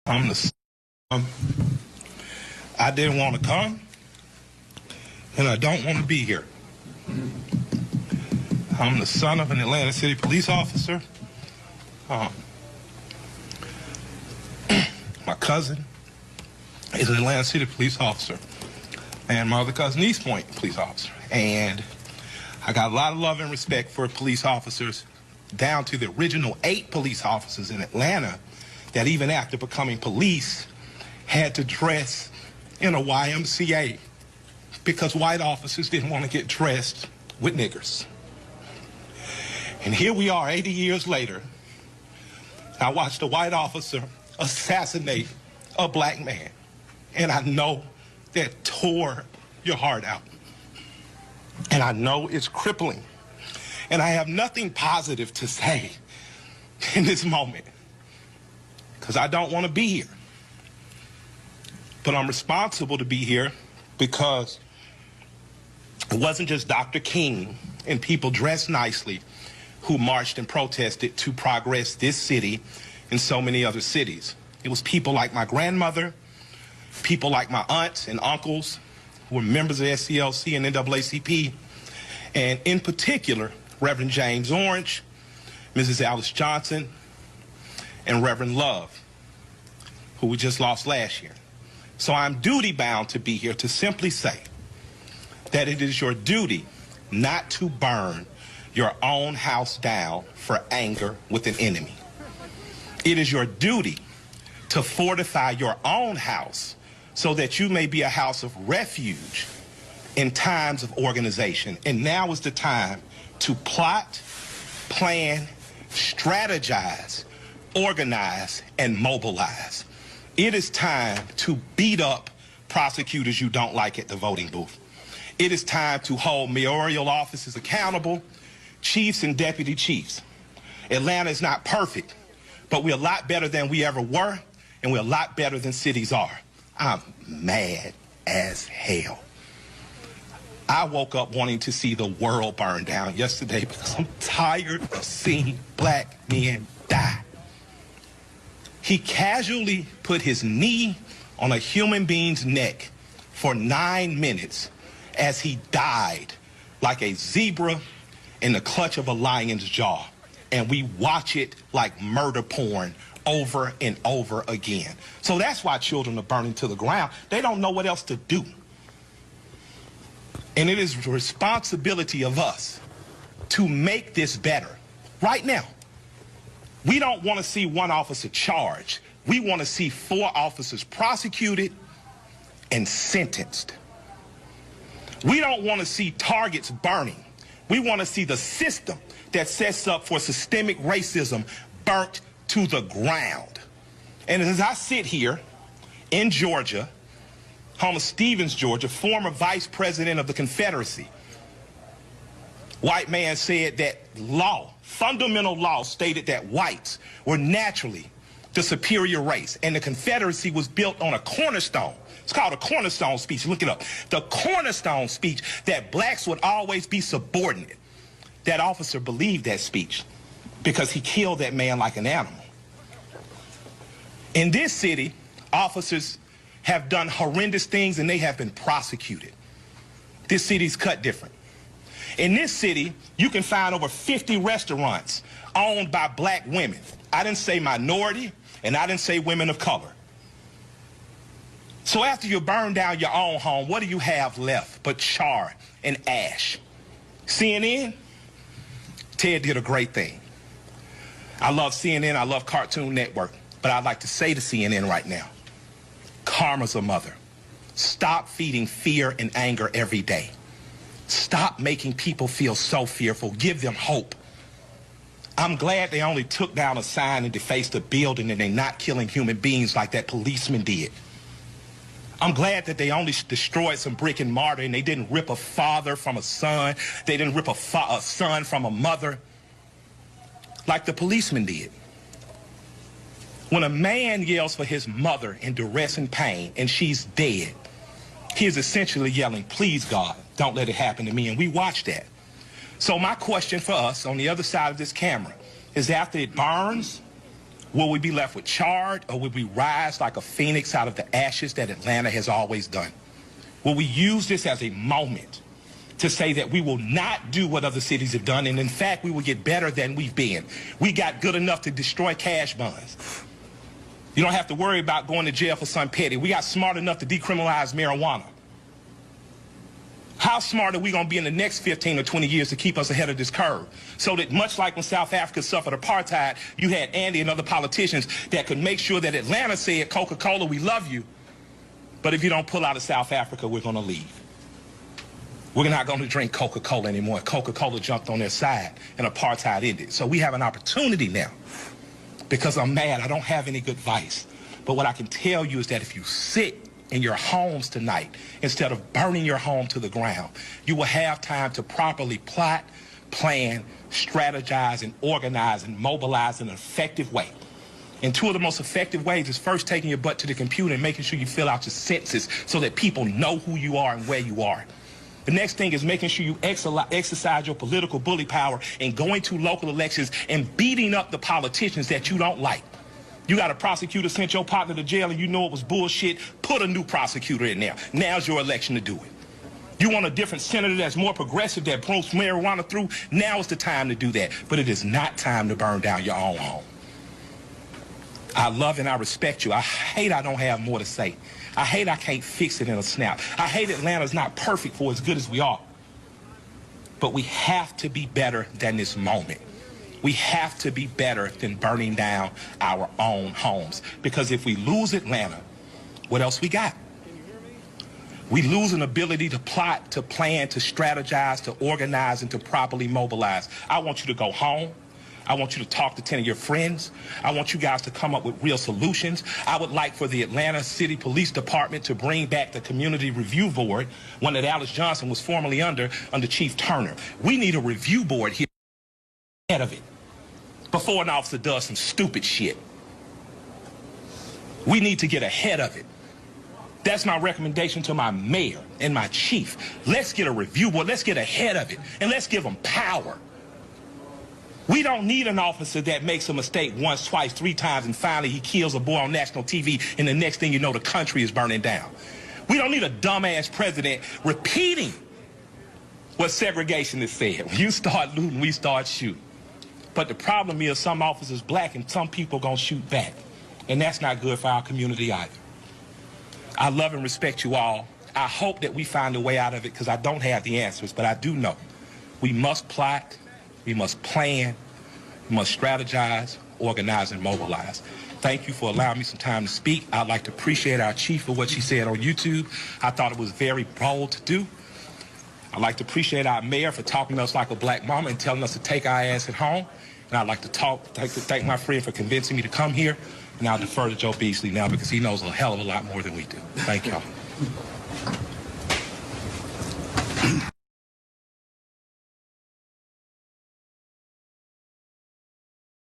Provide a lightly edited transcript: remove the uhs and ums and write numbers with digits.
I'm the I didn't want to come, and I don't want to be here. I'm the son of an Atlanta City police officer. My cousin is an Atlanta City police officer, and my other cousin, East Point police officer. And I got a lot of love and respect for police officers, down to the original 8 police officers in Atlanta that even after becoming police had to dress in a YMCA because white officers didn't want to get dressed with niggers. And here we are 80 years later. I watched a white officer assassinate a black man, and I know that tore your heart out. And I know it's crippling. And I have nothing positive to say in this moment because I don't want to be here. But I'm responsible to be here because it wasn't just Dr. King and people dressed nicely who marched and protested to progress this city and so many other cities. It was people like my grandmother, people like my aunts and uncles who were members of SCLC and NAACP, and in particular, Reverend James Orange, Mrs. Alice Johnson, and Reverend Love, who we just lost last year. So I'm duty-bound to be here to simply say that it is your duty not to burn your own house down for anger with an enemy. It is your duty to fortify your own house so that you may be a house of refuge in times of organization. And now is the time to plot, plan, strategize, organize, and mobilize. It is time to beat up prosecutors you don't like at the voting booth. It is time to hold mayoral offices accountable, chiefs and deputy chiefs. Atlanta is not perfect, but we're a lot better than we ever were, and we're a lot better than cities are. I'm mad as hell. I woke up wanting to see the world burn down yesterday because I'm tired of seeing black men die. He casually put his knee on a human being's neck for 9 minutes as he died like a zebra in the clutch of a lion's jaw. And we watch it like murder porn over and over again. So that's why children are burning to the ground. They don't know what else to do. And it is the responsibility of us to make this better right now. We don't want to see one officer charged. We want to see 4 officers prosecuted and sentenced. We don't want to see targets burning. We want to see the system that sets up for systemic racism burnt to the ground. And as I sit here in Georgia, home of Stevens, Georgia, former vice president of the Confederacy, white man said that law, fundamental law, stated that whites were naturally the superior race, and the Confederacy was built on a cornerstone. It's called a cornerstone speech. Look it up. The cornerstone speech that blacks would always be subordinate. That officer believed that speech because he killed that man like an animal. In this city, officers have done horrendous things and they have been prosecuted. This city's cut different. In this city, you can find over 50 restaurants owned by black women. I didn't say minority, and I didn't say women of color. So after you burn down your own home, what do you have left but char and ash? CNN? Ted did a great thing. I love CNN, I love Cartoon Network, but I'd like to say to CNN right now, karma's a mother. Stop feeding fear and anger every day. Stop making people feel so fearful. Give them hope. I'm glad they only took down a sign and defaced a building and they're not killing human beings like that policeman did. I'm glad that they only destroyed some brick and mortar and they didn't rip a father from a son. They didn't rip a son from a mother like the policeman did. When a man yells for his mother in duress and pain and she's dead, he is essentially yelling, please God, don't let it happen to me. And we watch that. So my question for us on the other side of this camera is after it burns, Will we be left with charred, or will we rise like a phoenix out of the ashes that Atlanta has always done? Will we use this as a moment to say that we will not do what other cities have done, and in fact, we will get better than we've been? We got good enough to destroy cash bonds. You don't have to worry about going to jail for something petty. We got smart enough to decriminalize marijuana. How smart are we going to be in the next 15 or 20 years to keep us ahead of this curve? So that much like when South Africa suffered apartheid, you had Andy and other politicians that could make sure that Atlanta said, Coca-Cola, we love you, but if you don't pull out of South Africa, we're going to leave. We're not going to drink Coca-Cola anymore. Coca-Cola jumped on their side and apartheid ended. So we have an opportunity now. Because I'm mad, I don't have any good advice. But what I can tell you is that if you sit in your homes tonight, instead of burning your home to the ground, you will have time to properly plot, plan, strategize, and organize and mobilize in an effective way. And two of the most effective ways is first taking your butt to the computer and making sure you fill out your census so that people know who you are and where you are. The next thing is making sure you exercise your political bully power and going to local elections and beating up the politicians that you don't like. You got a prosecutor sent your partner to jail and you know it was bullshit, put a new prosecutor in there. Now's your election to do it. You want a different senator that's more progressive, that promotes marijuana through, now is the time to do that. But it is not time to burn down your own home. I love and I respect you. I hate I don't have more to say. I hate I can't fix it in a snap. I hate Atlanta's not perfect for as good as we are. But we have to be better than this moment. We have to be better than burning down our own homes. Because if we lose Atlanta, what else we got? We lose an ability to plot, to plan, to strategize, to organize, and to properly mobilize. I want you to go home. I want you to talk to 10 of your friends. I want you guys to come up with real solutions. I would like for the Atlanta City Police Department to bring back the Community Review Board, one that Alice Johnson was formerly under Chief Turner. We need a review board here ahead of it before an officer does some stupid shit. We need to get ahead of it. That's my recommendation to my mayor and my chief. Let's get a review board. Let's get ahead of it, and let's give them power. We don't need an officer that makes a mistake once, twice, 3 times, and finally he kills a boy on national TV, and the next thing you know, the country is burning down. We don't need a dumbass president repeating what segregationists said. When you start looting, we start shooting. But the problem is some officers black and some people gonna shoot back. And that's not good for our community either. I love and respect you all. I hope that we find a way out of it because I don't have the answers, but I do know we must plot. We must plan, we must strategize, organize, and mobilize. Thank you for allowing me some time to speak. I'd like to appreciate our chief for what she said on YouTube. I thought it was very bold to do. I'd like to appreciate our mayor for talking to us like a black mama and telling us to take our ass at home. And I'd like to thank my friend for convincing me to come here. And I'll defer to Joe Beasley now because he knows a hell of a lot more than we do. Thank y'all.